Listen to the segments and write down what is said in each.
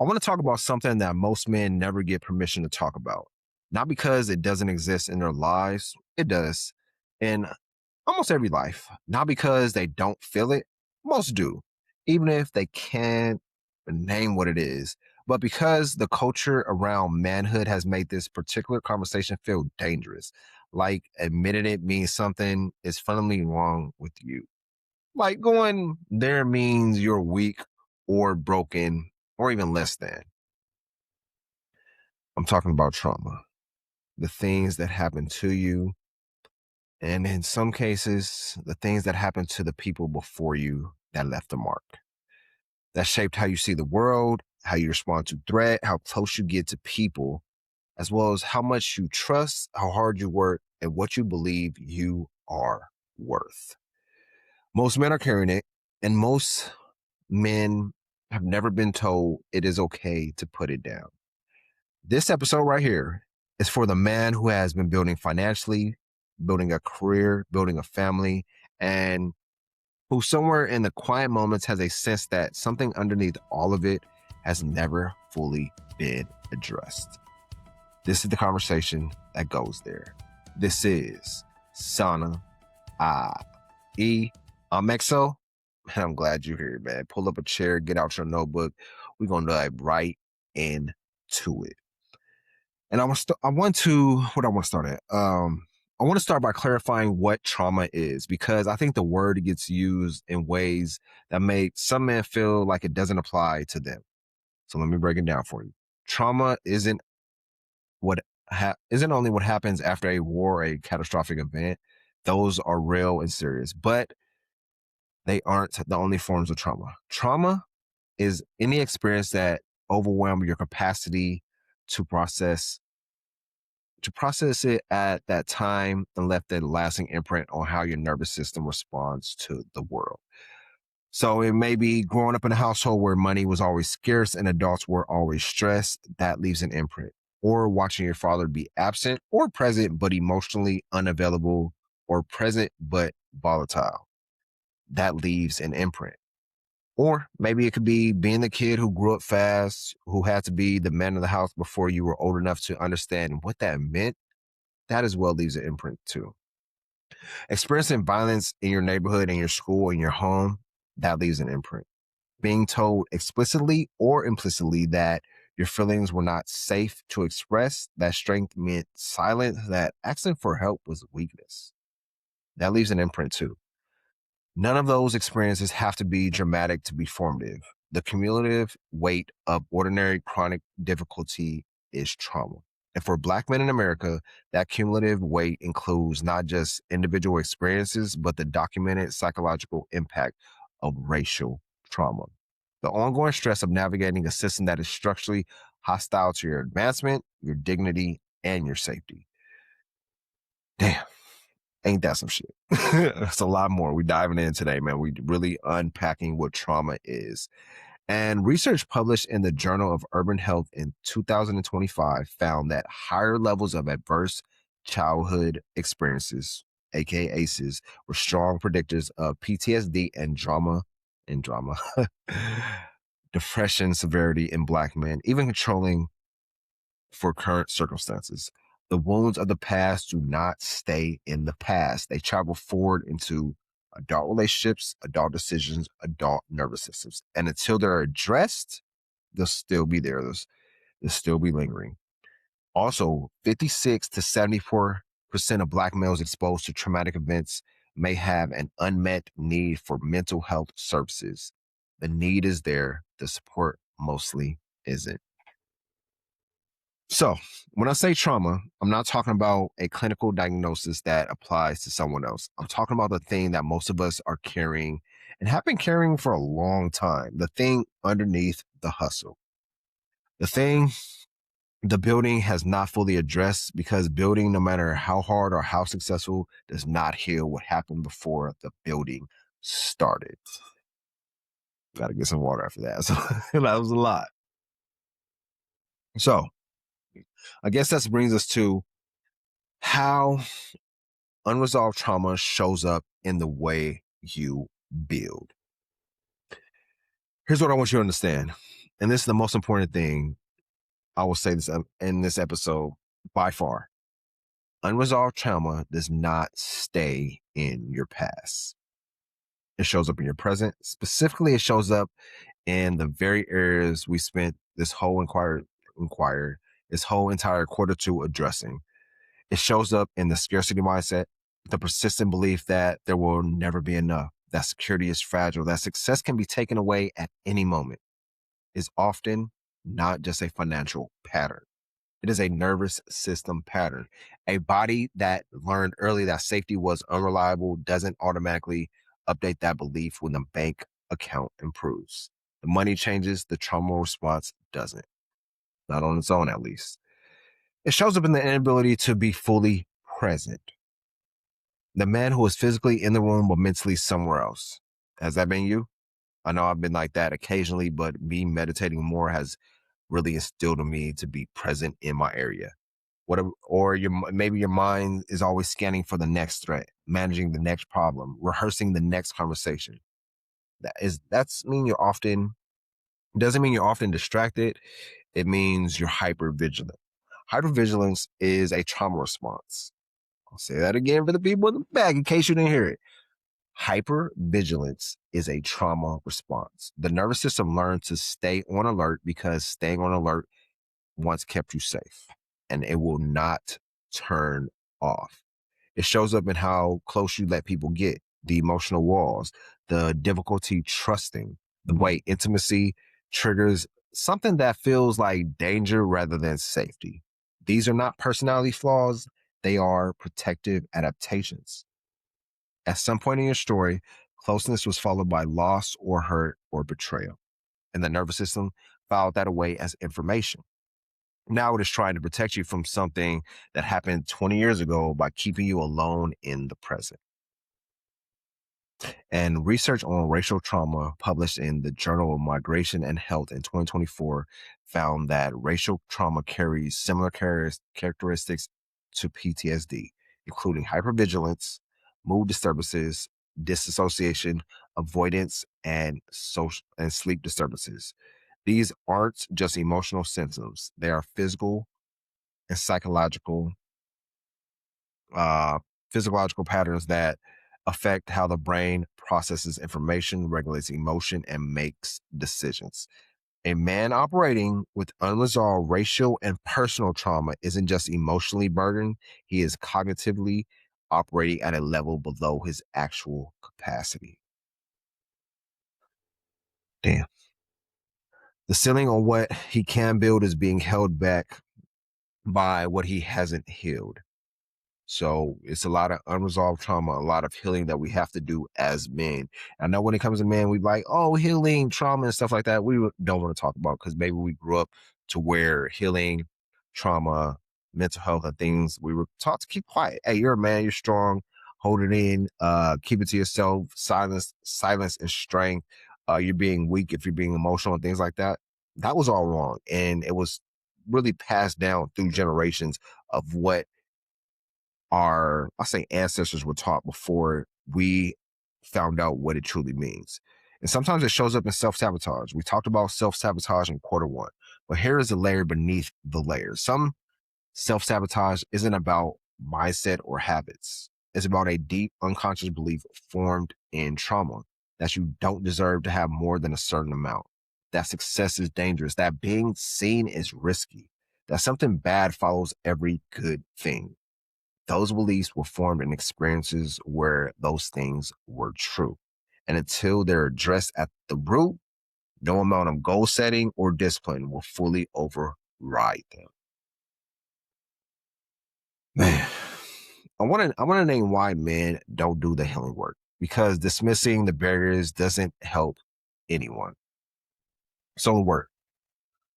I want to talk about something that most men never get permission to talk about. Not because it doesn't exist in their lives, it does in almost every life. Not because they don't feel it, most do, even if they can't name what it is. But because the culture around manhood has made this particular conversation feel dangerous, like admitting it means something is fundamentally wrong with you. Like going there means you're weak or broken or even less than. I'm talking about trauma, the things that happen to you, and in some cases, the things that happen to the people before you that left a mark. That shaped how you see the world, how you respond to threat, how close you get to people, as well as how much you trust, how hard you work, and what you believe you are worth. Most men are carrying it, and most men have never been told it is okay to put it down. This episode right here is for the man who has been building financially, building a career, building a family, and who somewhere in the quiet moments has a sense that something underneath all of it has never fully been addressed. This is the conversation that goes there. This is Sana I. I'm EXO, and I'm glad you're here, man. Pull up a chair, get out your notebook. We're going to dive right into it. And I want to, what I want to start at? I want to start by clarifying what trauma is, because I think the word gets used in ways that make some men feel like it doesn't apply to them. So let me break it down for you. Trauma what isn't only what happens after a war or a catastrophic event. Those are real and serious, but they aren't the only forms of trauma. Trauma is any experience that overwhelms your capacity to process it at that time and left a lasting imprint on how your nervous system responds to the world. So it may be growing up in a household where money was always scarce and adults were always stressed. That leaves an imprint. Or watching your father be absent or present but emotionally unavailable, or present but volatile. That leaves an imprint. Or maybe it could be being the kid who grew up fast, who had to be the man of the house before you were old enough to understand what that meant. That as well leaves an imprint too. Experiencing violence in your neighborhood, in your school, in your home, that leaves an imprint. Being told explicitly or implicitly that your feelings were not safe to express, that strength meant silence, that asking for help was weakness. That leaves an imprint too. None of those experiences have to be dramatic to be formative. The cumulative weight of ordinary chronic difficulty is trauma. And for Black men in America, that cumulative weight includes not just individual experiences, but the documented psychological impact of racial trauma. The ongoing stress of navigating a system that is structurally hostile to your advancement, your dignity, and your safety. Damn. Ain't that some shit? That's a lot more. We diving in today, man. We really unpacking what trauma is. And research published in the Journal of Urban Health in 2025 found that higher levels of adverse childhood experiences, aka ACEs, were strong predictors of PTSD and drama, depression severity in Black men, even controlling for current circumstances. The wounds of the past do not stay in the past. They travel forward into adult relationships, adult decisions, adult nervous systems. And until they're addressed, they'll still be there. They'll still be lingering. Also, 56 to 74% of Black males exposed to traumatic events may have an unmet need for mental health services. The need is there, the support mostly isn't. So, when I say trauma, I'm not talking about a clinical diagnosis that applies to someone else. I'm talking about the thing that most of us are carrying and have been carrying for a long time, the thing underneath the hustle. The thing the building has not fully addressed, because building, no matter how hard or how successful, does not heal what happened before the building started. Got to get some water after that. So that was a lot. So I guess that brings us to how unresolved trauma shows up in the way you build. Here's what I want you to understand. and this is the most important thing I will say this in this episode by far. Unresolved trauma does not stay in your past. It shows up in your present. Specifically, it shows up in the very areas we spent this whole this whole entire quarter two addressing. It shows up in the scarcity mindset, the persistent belief that there will never be enough, that security is fragile, that success can be taken away at any moment. Is often not just a financial pattern. It is a nervous system pattern. A body that learned early that safety was unreliable doesn't automatically update that belief when the bank account improves. The money changes, the trauma response doesn't. Not on its own, at least. It shows up in the inability to be fully present. The man who is physically in the room but mentally somewhere else. Has that been you? I know I've been like that occasionally, but me meditating more has really instilled in me to be present in my area. Maybe your mind is always scanning for the next threat, managing the next problem, rehearsing the next conversation. That's mean you're often doesn't mean you're often distracted. It means you're hyper vigilant. Hypervigilance is a trauma response. I'll say that again for the people in the back in case you didn't hear it. Hypervigilance is a trauma response. The nervous system learns to stay on alert because staying on alert once kept you safe, and it will not turn off. It shows up in how close you let people get, the emotional walls, the difficulty trusting, the way intimacy triggers something that feels like danger rather than safety. These are not personality flaws, they are protective adaptations. At some point in your story, closeness was followed by loss or hurt or betrayal, and the nervous system filed that away as information. Now it is trying to protect you from something that happened 20 years ago by keeping you alone in the present. And research on racial trauma published in the Journal of Migration and Health in 2024 found that racial trauma carries similar characteristics to PTSD, including hypervigilance, mood disturbances, disassociation, avoidance, and sleep disturbances. These aren't just emotional symptoms, they are and psychological uh, physiological patterns that affect how the brain processes information, regulates emotion, and makes decisions. A man operating with unresolved racial and personal trauma isn't just emotionally burdened, he is cognitively operating at a level below his actual capacity. Damn. The ceiling on what he can build is being held back by what he hasn't healed. So it's a lot of unresolved trauma, a lot of healing that we have to do as men. I know when it comes to men, we like, oh, healing, trauma, and stuff like that. We don't want to talk about because maybe we grew up to where healing, trauma, mental health are things we were taught to keep quiet. Hey, you're a man, you're strong, hold it in, keep it to yourself, silence and strength. You're being weak if you're being emotional and things like that. That was all wrong. And it was really passed down through generations of what I'll say ancestors were taught before we found out what it truly means. And sometimes it shows up in self-sabotage. We talked about self-sabotage in quarter one, but here is a layer beneath the layer. Some self-sabotage isn't about mindset or habits. It's about a deep unconscious belief formed in trauma that you don't deserve to have more than a certain amount, that success is dangerous, that being seen is risky, that something bad follows every good thing. Those beliefs were formed in experiences where those things were true. And until they're addressed at the root, no amount of goal setting or discipline will fully override them. Man, I want to name why men don't do the healing work, because dismissing the barriers doesn't help anyone. So work.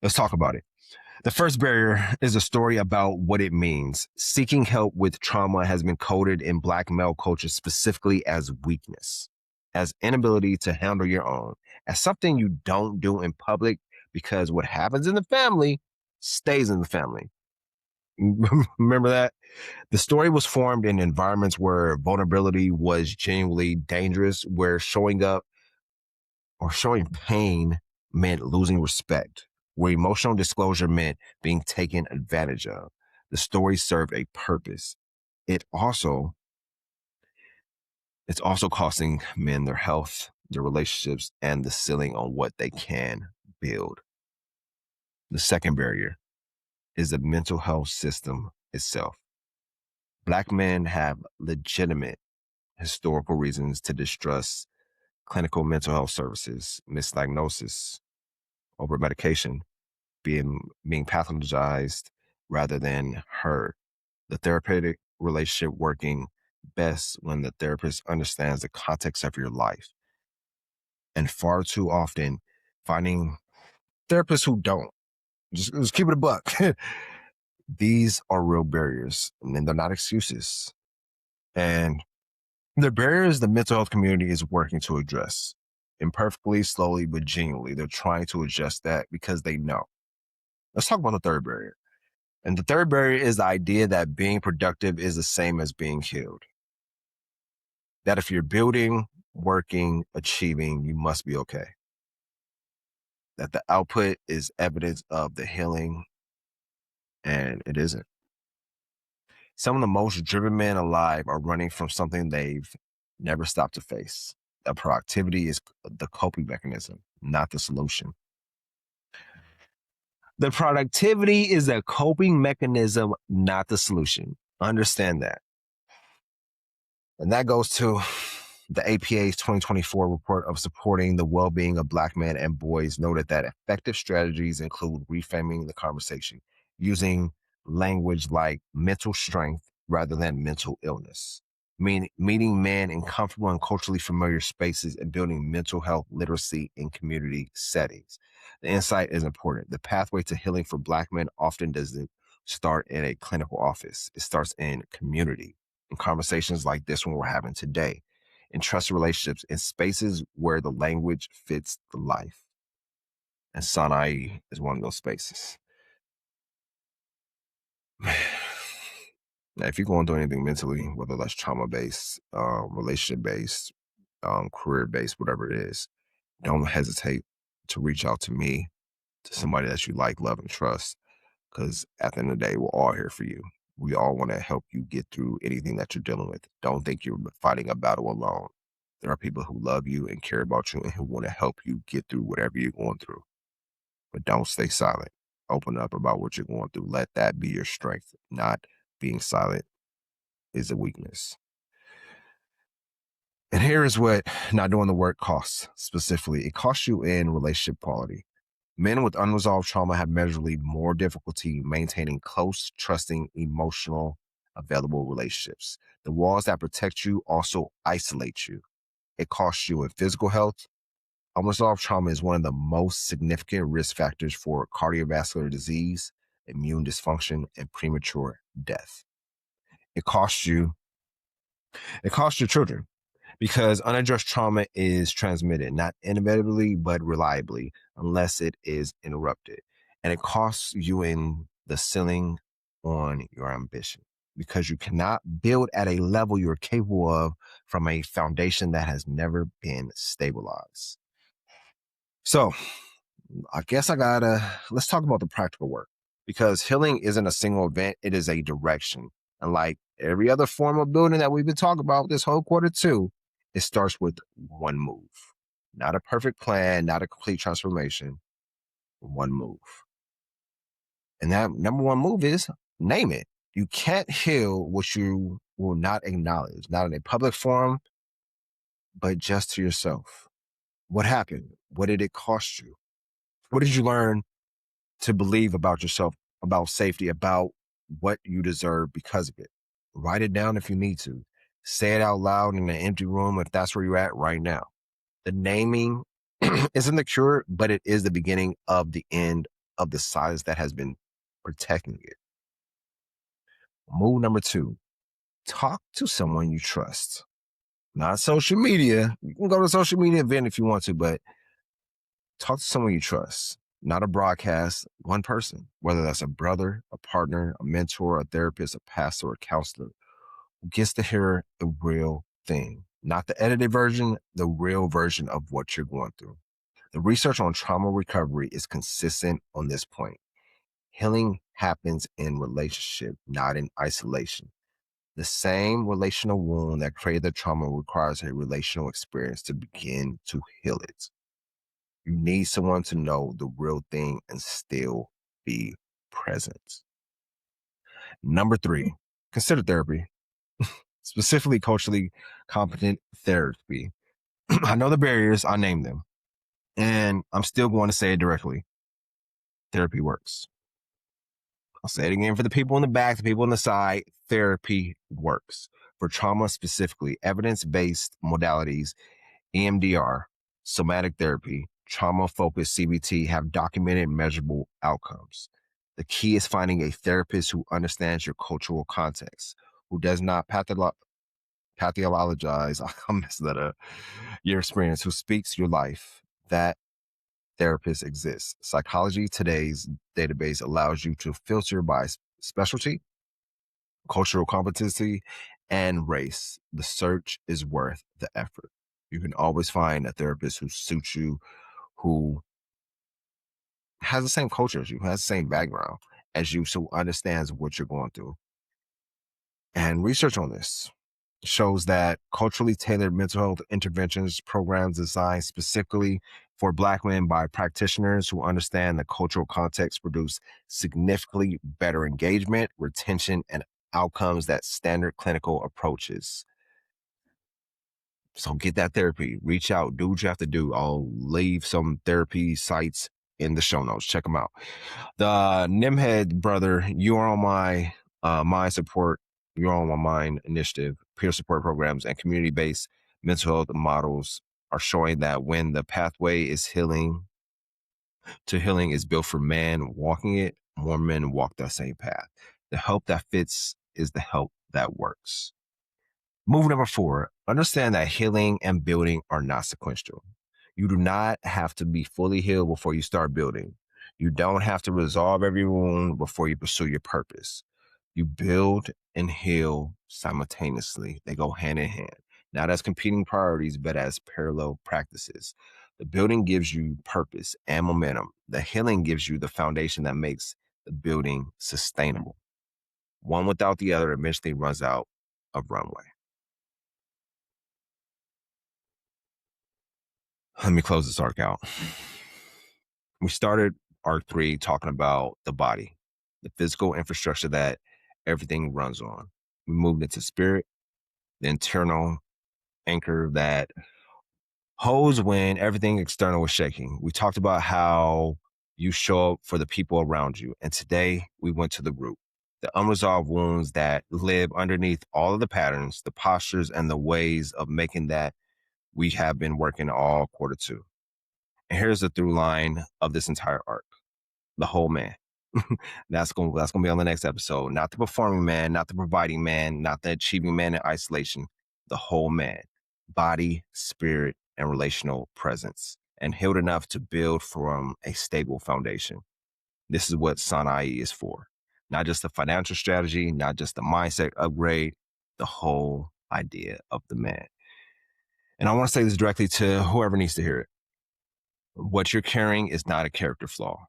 Let's talk about it. The first barrier is a story about what it means. Seeking help with trauma has been coded in Black male culture specifically as weakness, as inability to handle your own, as something you don't do in public because what happens in the family stays in the family. Remember that? The story was formed in environments where vulnerability was genuinely dangerous, where showing up or showing pain meant losing respect, where emotional disclosure meant being taken advantage of. The story served a purpose. It also it's also costing men their health, their relationships, and the ceiling on what they can build. The second barrier is the mental health system itself. Black men have legitimate historical reasons to distrust clinical mental health services, misdiagnosis, over medication, being pathologized rather than heard. The therapeutic relationship working best when the therapist understands the context of your life. And far too often, finding therapists who don't. Just keep it a buck. These are real barriers, and they're not excuses. And the barriers the mental health community is working to address. Imperfectly, slowly, but genuinely, they're trying to adjust that because they know. Let's talk about the third barrier. And the third barrier is the idea that being productive is the same as being healed. That if you're building, working, achieving, you must be okay. That the output is evidence of the healing, and it isn't. Some of the most driven men alive are running from something they've never stopped to face. That productivity is the coping mechanism, not the solution. The productivity is a coping mechanism, not the solution. Understand that. And that goes to the APA's 2024 report of supporting the well-being of Black men and boys noted that effective strategies include reframing the conversation, using language like mental strength rather than mental illness, meeting men in comfortable and culturally familiar spaces and building mental health literacy in community settings. The insight is important. The pathway to healing for Black men often doesn't start in a clinical office. It starts in community, in conversations like this one we're having today, in trusted relationships, in spaces where the language fits the life. And Sinai is one of those spaces. Now, if you're going through anything mentally, whether that's trauma-based, relationship-based, career-based, whatever it is, don't hesitate to reach out to me, to somebody that you like, love, and trust, because at the end of the day, we're all here for you. We all want to help you get through anything that you're dealing with. Don't think you're fighting a battle alone. There are people who love you and care about you and who want to help you get through whatever you're going through. But don't stay silent. Open up about what you're going through. Let that be your strength. Not being silent is a weakness. And here is what not doing the work costs specifically. It costs you in relationship quality. Men with unresolved trauma have measurably more difficulty maintaining close, trusting, emotional, available relationships. The walls that protect you also isolate you. It costs you in physical health. Unresolved trauma is one of the most significant risk factors for cardiovascular disease, immune dysfunction, and premature death. It costs you, it costs your children because unaddressed trauma is transmitted, not inevitably, but reliably, unless it is interrupted. And it costs you in the ceiling on your ambition because you cannot build at a level you're capable of from a foundation that has never been stabilized. So I guess let's talk about the practical work because healing isn't a single event, it is a direction. And like every other form of building that we've been talking about this whole quarter two, it starts with one move. Not a perfect plan, not a complete transformation, one move. And that number one move is name it. You can't heal what you will not acknowledge, not in a public forum, but just to yourself. What happened? What did it cost you? What did you learn to believe about yourself, about safety, about what you deserve because of it? Write it down if you need to. Say it out loud in an empty room if that's where you're at right now. The naming isn't the cure, but it is the beginning of the end of the silence that has been protecting it. Move number two, talk to someone you trust. Not social media. You can go to a social media event if you want to, but talk to someone you trust. Not a broadcast, one person, whether that's a brother, a partner, a mentor, a therapist, a pastor, a counselor, who gets to hear the real thing. Not the edited version, the real version of what you're going through. The research on trauma recovery is consistent on this point. Healing happens in relationship, not in isolation. The same relational wound that created the trauma requires a relational experience to begin to heal it. You need someone to know the real thing and still be present. Number 3, consider therapy, specifically culturally competent therapy. I know the barriers, I named them, and I'm still going to say it directly. Therapy works. I'll say it again for the people in the back, the people on the side. Therapy works. For trauma specifically, evidence-based modalities, EMDR, somatic therapy, trauma-focused CBT have documented measurable outcomes. The key is finding a therapist who understands your cultural context, who does not pathologize, I'll mess that up, your experience, who speaks your life. That therapist exists. Psychology Today's database allows you to filter by specialty, cultural competency, and race. The search is worth the effort. You can always find a therapist who suits you, who has the same culture as you, has the same background as you, so understands what you're going through. And research on this shows that culturally tailored mental health interventions programs designed specifically for Black men by practitioners who understand the cultural context produce significantly better engagement, retention, and outcomes that standard clinical approaches. So get that therapy, reach out, do what you have to do. I'll leave some therapy sites in the show notes. Check them out. The Nimhead brother, you are on my mind support, you're on my mind initiative, peer support programs, and community-based mental health models are showing that when the pathway is healing is built for man walking it, more men walk that same path. The help that fits is the help that works. Move number 4, understand that healing and building are not sequential. You do not have to be fully healed before you start building. You don't have to resolve every wound before you pursue your purpose. You build and heal simultaneously. They go hand in hand, not as competing priorities, but as parallel practices. The building gives you purpose and momentum. The healing gives you the foundation that makes the building sustainable. One without the other eventually runs out of runway. Let me close this arc out. We started arc 3 talking about the body, the physical infrastructure that everything runs on. We moved into spirit, the internal anchor that holds when everything external is shaking. We talked about how you show up for the people around you. And today we went to the root, the unresolved wounds that live underneath all of the patterns, the postures, and the ways of making that we have been working all quarter 2. And here's the through line of this entire arc: the whole man. That's going to be on the next episode. Not the performing man, not the providing man, not the achieving man in isolation. The whole man, body, spirit, and relational presence, and healed enough to build from a stable foundation. This is what Sanai is for. Not just the financial strategy, not just the mindset upgrade, the whole idea of the man. And I want to say this directly to whoever needs to hear it. What you're carrying is not a character flaw.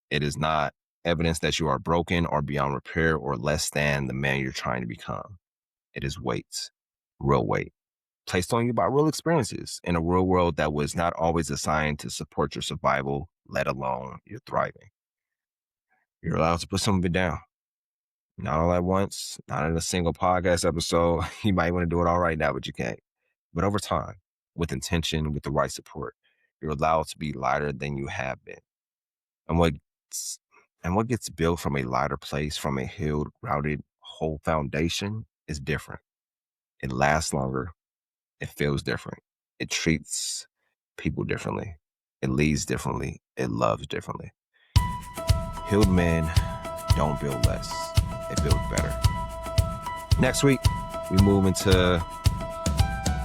It is not evidence that you are broken or beyond repair or less than the man you're trying to become. It is weight, real weight, placed on you by real experiences in a real world that was not always assigned to support your survival, let alone your thriving. You're allowed to put some of it down. Not all at once, not in a single podcast episode. You might want to do it all right now, but you can't. But over time, with intention, with the right support, you're allowed to be lighter than you have been. And what gets built from a lighter place, from a healed, grounded, whole foundation is different. It lasts longer. It feels different. It treats people differently. It leads differently. It loves differently. Healed men don't build less. They build better. Next week, we move into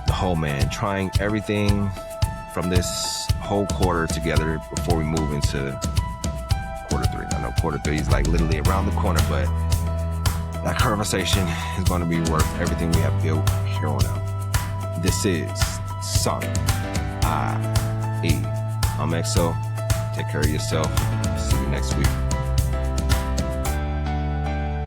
the whole man, trying everything from this whole quarter together before we move into quarter 3. I know quarter 3 is like literally around the corner, but that conversation is going to be worth everything we have built here on out. This is Sanai. I'm XO. Take care of yourself. See you next week.